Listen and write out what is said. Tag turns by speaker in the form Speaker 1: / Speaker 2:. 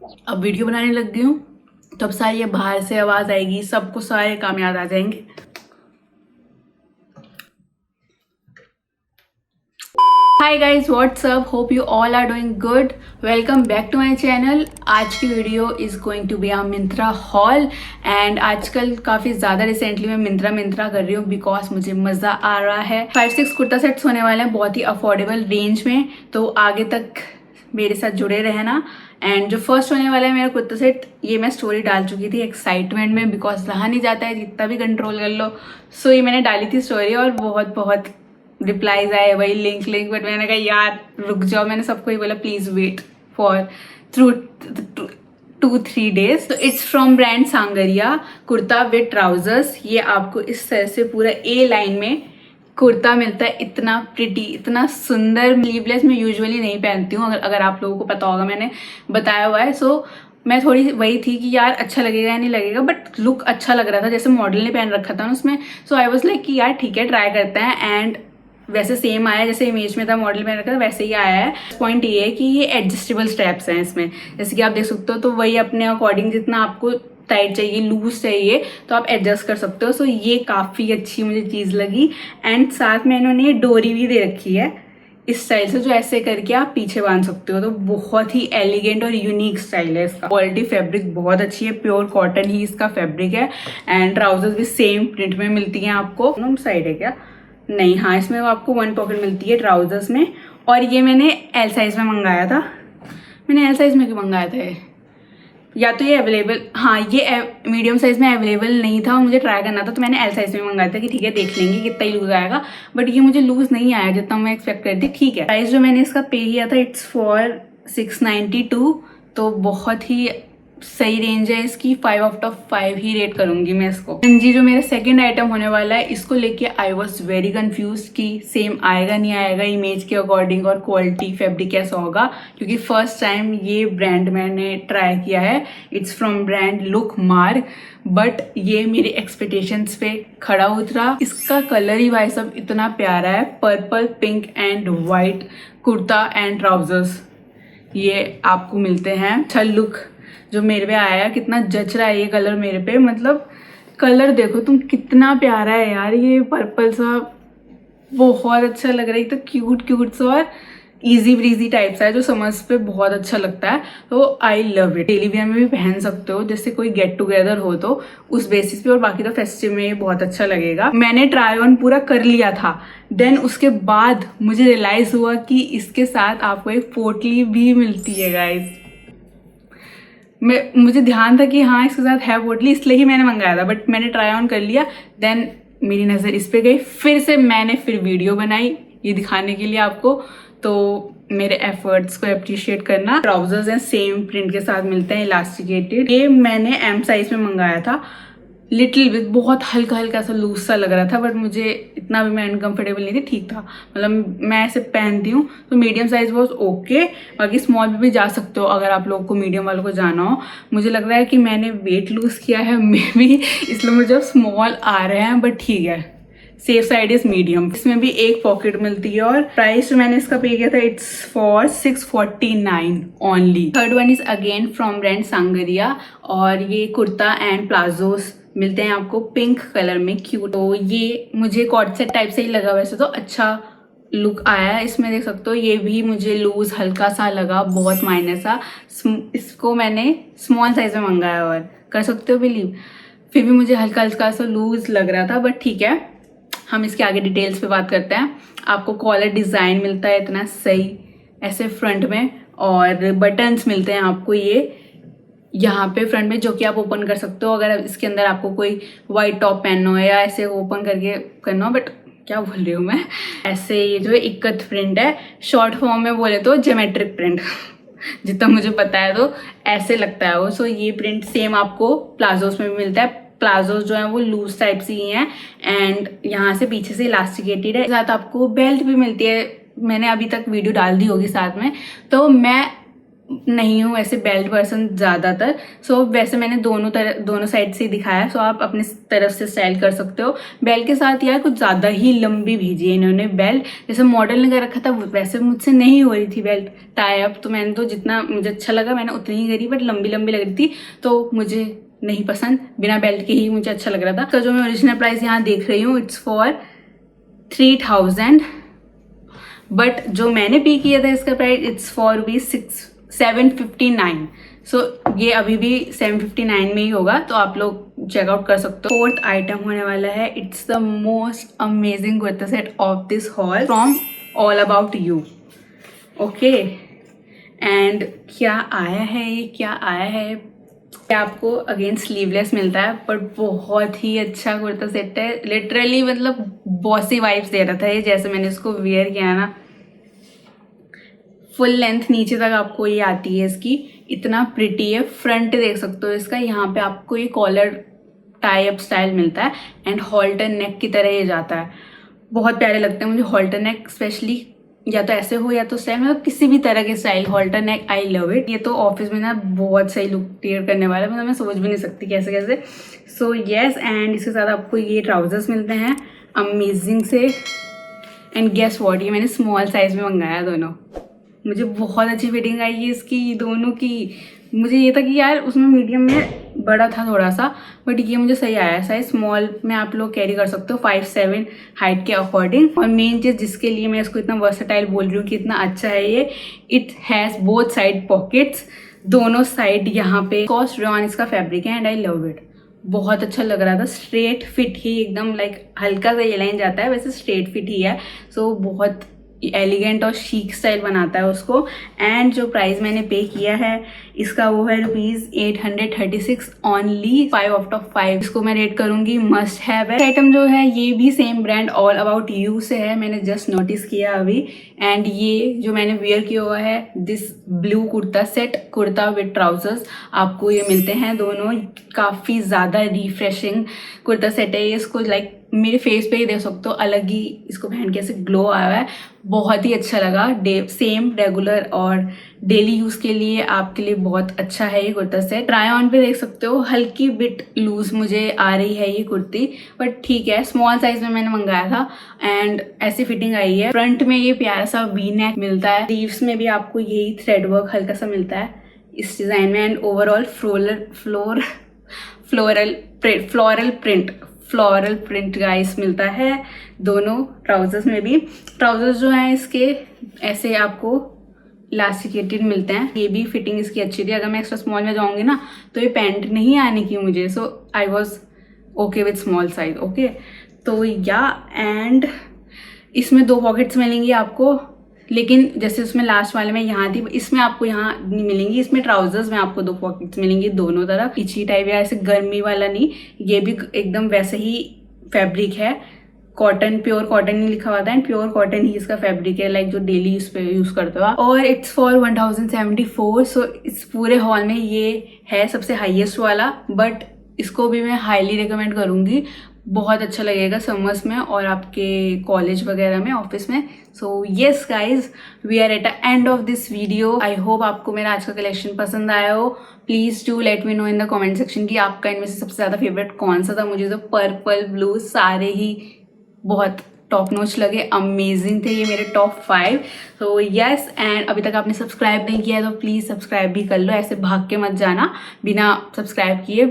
Speaker 1: अब वीडियो बनाने लग गई हूँ तो अब सारी ये बाहर से आवाज़ आएगी, सबको सारे काम याद आ जाएंगे। Hi guys, what's up, hope you all are doing good. Welcome back to my channel. आज की video is going to be a Myntra haul. And आजकल काफ़ी ज़्यादा रिसेंटली मैं मिंत्रा कर रही हूँ बिकॉज मुझे मज़ा आ रहा है। 5-6 कुर्ता सेट्स होने वाले हैं बहुत ही अफोर्डेबल रेंज में, तो आगे तक मेरे साथ जुड़े रहना। एंड जो फर्स्ट होने वाला है मेरा कुर्ता सेट, ये मैं स्टोरी डाल चुकी थी एक्साइटमेंट में बिकॉज रहा नहीं जाता है जितना भी कंट्रोल कर लो। सो ये मैंने डाली थी स्टोरी और बहुत रिप्लाईज आए, वही लिंक बट मैंने कहा यार रुक जाओ। मैंने सबको ही बोला please wait for through 2-3 days. तो it's from brand Sangria, kurta with trousers. ये आपको इस तरह से पूरा ए लाइन में कुर्ता मिलता है, इतना प्रिटी, इतना सुंदर। स्लीवलेस मैं यूजुअली नहीं पहनती हूँ, अगर आप लोगों को पता होगा, मैंने बताया हुआ है। सो मैं थोड़ी वही थी कि यार अच्छा लगेगा या नहीं लगेगा, बट लुक अच्छा लग रहा था जैसे मॉडल ने पहन रखा था ना उसमें। सो आई वाज लाइक कि यार ठीक है ट्राई करते हैं। एंड वैसे सेम आया जैसे इमेज में था, मॉडल में रखा था वैसे ही आया है। पॉइंट ये है कि ये एडजस्टेबल स्ट्रैप्स हैं इसमें, जैसे कि आप देख सकते हो। तो वही अपने अकॉर्डिंग जितना आपको टाइट चाहिए, लूज चाहिए, तो आप एडजस्ट कर सकते हो। सो ये काफ़ी अच्छी मुझे चीज़ लगी। एंड साथ में इन्होंने डोरी भी दे रखी है इस स्टाइल से, जो ऐसे करके आप पीछे बांध सकते हो। तो बहुत ही एलिगेंट और यूनिक स्टाइल है इसका। क्वालिटी फैब्रिक बहुत अच्छी है, प्योर कॉटन ही इसका फैब्रिक है। एंड ट्राउजर्स भी सेम प्रिंट में मिलती हैं आपको। साइड है क्या? नहीं, हाँ, इसमें आपको 1 पॉकेट मिलती है ट्राउजर्स में। और ये मैंने एल साइज में मंगाया था। मैंने एल साइज में क्यों मंगाया था? या तो ये अवेलेबल, हाँ, ये मीडियम साइज में अवेलेबल नहीं था और मुझे ट्राई करना था, तो मैंने एल साइज में मंगाया था कि ठीक है देख लेंगे कितना ही लूज आएगा। बट ये मुझे लूज नहीं आया जितना मैं एक्सपेक्ट कर रही थी। ठीक है, प्राइस जो मैंने इसका पे किया था इट्स फॉर 692। तो बहुत ही सही रेंज है इसकी। 5/5 ही रेट करूंगी मैं इसको। जी, जो मेरा सेकंड आइटम होने वाला है, इसको लेके आई वॉज वेरी कंफ्यूज कि सेम आएगा नहीं आएगा इमेज के अकॉर्डिंग और क्वालिटी फैब्रिक कैसा होगा, क्योंकि फर्स्ट टाइम ये ब्रांड मैंने ट्राई किया है। It's from brand look mark, but ये मेरी एक्सपेक्टेशंस पे खड़ा उतरा। इसका कलर ही भाई सब इतना प्यारा है, purple, pink and white kurta and trousers ये आपको मिलते हैं। अच्छा लुक जो मेरे पे आया है, कितना जच रहा है ये कलर मेरे पे। मतलब कलर देखो तुम कितना प्यारा है यार, ये पर्पल सा बहुत अच्छा लग रहा है। तो क्यूट सा और इजी ब्रीजी टाइप सा है जो समझ पे बहुत अच्छा लगता है। तो I love it. Daily wear में भी पहन सकते हो, जैसे कोई गेट टुगेदर हो तो उस बेसिस पे, और बाकी तो फेस्टिव में ये बहुत अच्छा लगेगा। मैंने ट्राई ऑन पूरा कर लिया था, देन उसके बाद मुझे रियलाइज हुआ कि इसके साथ आपको एक पोटली भी मिलती है गाइज। मुझे ध्यान था कि हाँ इसके साथ है पोटली, इसलिए ही मैंने मंगाया था। बट मैंने ट्राई ऑन कर लिया, देन मेरी नज़र इस पे गई, फिर वीडियो बनाई ये दिखाने के लिए आपको। तो मेरे एफर्ट्स को अप्रिशिएट करना। ट्राउजर्स हैं, सेम प्रिंट के साथ मिलते हैं, इलास्टिकेटेड। ये मैंने एम साइज में मंगाया था। लिटिल विथ बहुत हल्का सा लूज सा लग रहा था, बट मुझे इतना भी मैं अनकंफर्टेबल नहीं थी, ठीक था। मतलब मैं ऐसे पहनती हूँ तो मीडियम साइज वॉज ओके। बाकी स्मॉल भी जा सकते हो अगर आप लोगों को मीडियम वालों को जाना हो। मुझे लग रहा है कि मैंने वेट लूज किया है मे बी, इसलिए मुझे स्मॉल आ रहे हैं, बट ठीक है, सेफ साइड इज मीडियम। इसमें भी एक पॉकेट मिलती है। और प्राइस जो मैंने इसका पे किया था it's for 649 only. Third one is again from brand sangria, और ये कुर्ता एंड प्लाजोस मिलते हैं आपको पिंक कलर में, क्यूट। तो ये मुझे कॉर्ड सेट टाइप से ही लगा, वैसे तो अच्छा लुक आया है इसमें, देख सकते हो। ये भी मुझे लूज हल्का सा लगा, बहुत माइनर सा। इसको मैंने स्मॉल साइज में मंगाया, और कर सकते हो बिलीव, फिर भी मुझे हल्का सा लूज लग रहा था, बट ठीक है। हम इसके आगे डिटेल्स पे बात करते हैं। आपको कॉलर डिज़ाइन मिलता है इतना सही ऐसे फ्रंट में, और बटन्स मिलते हैं आपको ये यहाँ पे फ्रंट में, जो कि आप ओपन कर सकते हो अगर इसके अंदर आपको कोई वाइट टॉप पहनना हो या ऐसे ओपन करके करना हो। बट क्या बोल रही हूँ मैं, ऐसे ये जो इक्कत प्रिंट है, शॉर्ट फॉर्म में बोले तो ज्योमेट्रिक प्रिंट जितना मुझे पता है तो ऐसे लगता है वो। सो ये प्रिंट सेम आपको प्लाजोस में भी मिलता है। प्लाजोस जो है वो लूज टाइप से ही हैं, एंड यहाँ से पीछे से इलास्टिकेटेड है। साथ आपको बेल्ट भी मिलती है, मैंने अभी तक वीडियो डाल दी होगी साथ में। तो मैं नहीं हूँ वैसे बेल्ट पर्सन ज़्यादातर, सो वैसे मैंने दोनों साइड से दिखाया। सो आप अपने तरफ से स्टाइल कर सकते हो। बेल्ट के साथ यार कुछ ज़्यादा ही लंबी भेजी है इन्होंने बेल्ट, जैसे मॉडल ने कर रखा था वैसे मुझसे नहीं हो रही थी बेल्ट टाई अप, तो मैंने तो जितना मुझे अच्छा लगा मैंने उतनी ही करी, बट लंबी लंबी लग रही थी तो मुझे नहीं पसंद, बिना बेल्ट के ही मुझे अच्छा लग रहा था। तो जो मैं ओरिजिनल प्राइस यहाँ देख रही हूँ इट्स फॉर 3000, बट जो मैंने पे किया था इसका प्राइस इट्स फॉर ₹759। सो ये अभी भी 759 में ही होगा, तो आप लोग चेकआउट कर सकते हो। 4th आइटम होने वाला है, it's the most amazing kurta set of this hall from all about you. Okay, and क्या आया है ये आपको अगेन स्लीवलेस मिलता है, बट बहुत ही अच्छा कुर्ता सेट है। लिटरली मतलब बॉसी वाइब्स दे रहा था ये, जैसे मैंने इसको वेयर किया ना। फुल लेंथ नीचे तक आपको ये आती है इसकी, इतना प्रिटी है। फ्रंट देख सकते हो इसका, यहाँ पे आपको ये कॉलर टाई अप स्टाइल मिलता है एंड हॉल्टर नेक की तरह ये जाता है। बहुत प्यारे लगते हैं मुझे हॉल्टर नेक, स्पेशली या तो ऐसे हो या तो स्टाइल, मतलब किसी भी तरह के style halter neck, I love it. ये तो ऑफिस में ना बहुत सही लुक क्रिएट करने वाला है, मतलब मैं सोच भी नहीं सकती कैसे कैसे। सो येस, एंड इसके साथ आपको ये ट्राउजर्स मिलते हैं अमेजिंग से। एंड गेस व्हाट, ये मैंने स्मॉल साइज में मंगाया दोनों। मुझे बहुत अच्छी फिटिंग आई है इसकी दोनों की। मुझे ये था कि यार उसमें मीडियम में बड़ा था थोड़ा सा, बट ये मुझे सही आया। साइज स्मॉल में आप लोग कैरी कर सकते हो 5'7" हाइट के अकॉर्डिंग। और मेन चीज़ जिसके लिए मैं इसको इतना वर्सेटाइल बोल रही हूँ कि इतना अच्छा है ये, it has both side pockets, दोनों साइड यहाँ पे। कॉस्ट रॉन इसका फैब्रिक है एंड आई लव इट, बहुत अच्छा लग रहा था। स्ट्रेट फिट ही एकदम, लाइक हल्का सा ये लाइन जाता है, वैसे स्ट्रेट फिट ही है। सो बहुत एलिगेंट और शीक स्टाइल बनाता है उसको। एंड जो प्राइस मैंने पे किया है इसका वो है ₹836 ओनली, 5/5। इसको मैं रेट करूंगी मस्ट हैव है। आइटम जो है ये भी same brand all about you से है, मैंने जस्ट नोटिस किया अभी। एंड ये जो मैंने वेयर किया हुआ है this blue kurta set, kurta with trousers, आपको ये मिलते हैं दोनों। काफ़ी ज़्यादा रिफ्रेशिंग कुर्ता सेट है ये, इसको लाइक मेरे फेस पे ही देख सकते हो, अलग ही इसको पहन के ऐसे ग्लो आया है, बहुत ही अच्छा लगा। सेम रेगुलर और डेली यूज के लिए आपके लिए बहुत अच्छा है ये कुर्ता सेट। ट्राई ऑन पे देख सकते हो, हल्की बिट लूज मुझे आ रही है ये कुर्ती, बट ठीक है। स्मॉल साइज में मैंने मंगाया था एंड ऐसी फिटिंग आई है। फ्रंट में ये प्यारा सा वी नेक मिलता है, स्लीव्स में भी आपको यही थ्रेड वर्क हल्का सा मिलता है इस डिजाइन में। And overall floral print guys मिलता है दोनों ट्राउजर्स में भी। ट्राउजर्स जो हैं इसके ऐसे आपको इलास्टिकेटेड मिलते हैं, ये भी फिटिंग इसकी अच्छी थी। अगर मैं एक्स्ट्रा स्मॉल में जाऊंगी ना तो ये पैंट नहीं आने की मुझे, so I was okay with small size. Okay, तो या एंड इसमें 2 पॉकेट्स मिलेंगी आपको, लेकिन जैसे उसमें लास्ट वाले में यहाँ थी, इसमें आपको यहाँ नहीं मिलेंगी। इसमें ट्राउजर्स में आपको 2 पॉकेट्स मिलेंगी दोनों तरफ, इची टाइप या ऐसे गर्मी वाला नहीं, ये भी एकदम वैसे ही फैब्रिक है। कॉटन, प्योर कॉटन ही लिखा हुआ था एंड प्योर कॉटन ही इसका फैब्रिक है, लाइक जो डेली इस पे यूज करते हो। और इट्स फॉर 1074। सो इस पूरे हॉल में ये है सबसे हाईएस्ट वाला, बट इसको भी मैं हाईली रिकमेंड करूंगी, बहुत अच्छा लगेगा समर्स में और आपके कॉलेज वगैरह में, ऑफिस में। So yes guys, we are at the end of this video. I hope आपको मेरा आज का कलेक्शन पसंद आया हो। Please do let me know in the comment section कि आपका इनमें से सबसे ज्यादा फेवरेट कौन सा था। मुझे तो पर्पल ब्लू सारे ही बहुत टॉप नोच लगे, अमेजिंग थे, ये मेरे टॉप 5। तो यस, एंड अभी तक आपने सब्सक्राइब नहीं किया है तो प्लीज सब्सक्राइब भी कर लो, ऐसे भाग के मत जाना बिना सब्सक्राइब किए।